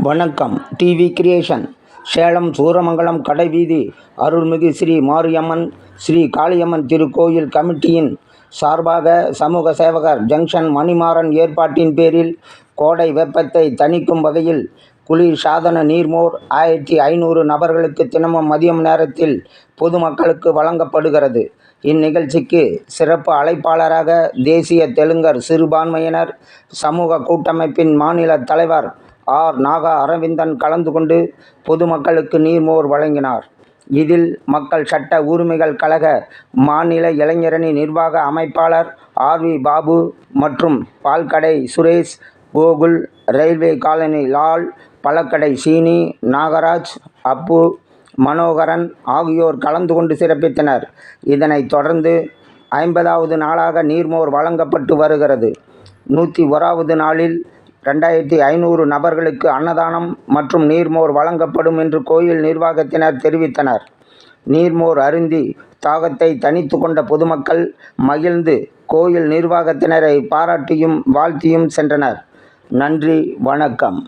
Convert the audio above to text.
வணக்கம். TV creation. Salem Suramangalam கடைவீதி அருள்மிகு ஸ்ரீ மாரியம்மன் ஸ்ரீ காளியம்மன் திருக்கோயில் கமிட்டியின் சார்பாக சமூக சேவகர் ஜங்ஷன் மணிமாறன் ஏற்பாட்டின் பேரில் கோடை வெப்பத்தை தணிக்கும் வகையில் குளிர் சாதன நீர்மோர் 1500 நபர்களுக்கு தினமும் மதியம் நேரத்தில் பொதுமக்களுக்கு வழங்கப்படுகிறது. இந்நிகழ்ச்சிக்கு சிறப்பு அழைப்பாளராக தேசிய தெலுங்கர் சிறுபான்மையினர் சமூக கூட்டமைப்பின் மாநில தலைவர் ஆர். நாகா அரவிந்தன் கலந்து கொண்டு பொதுமக்களுக்கு நீர்மோர் வழங்கினார். இதில் மக்கள் சட்ட உரிமைகள் கழக மாநில இளைஞரணி நிர்வாக அமைப்பாளர் ஆர். வி. பாபு மற்றும் பால்கடை சுரேஷ், கோகுல், ரயில்வே காலனி லால், பழக்கடை சீனி, நாகராஜ், அப்பு, மனோகரன் ஆகியோர் கலந்து கொண்டு சிறப்பித்தனர். இதனைத் தொடர்ந்து 50வது நாளாக நீர்மோர் வழங்கப்பட்டு வருகிறது. 101வது நாளில் 2500 நபர்களுக்கு அன்னதானம் மற்றும் நீர்மோர் வழங்கப்படும் என்று கோயில் நிர்வாகத்தினர் தெரிவித்தனர். நீர்மோர் அருந்தி தாகத்தை தணித்து கொண்ட பொதுமக்கள் மகிழ்ந்து கோயில் நிர்வாகத்தினரை பாராட்டியும் வாழ்த்தியும் சென்றனர். நன்றி, வணக்கம்.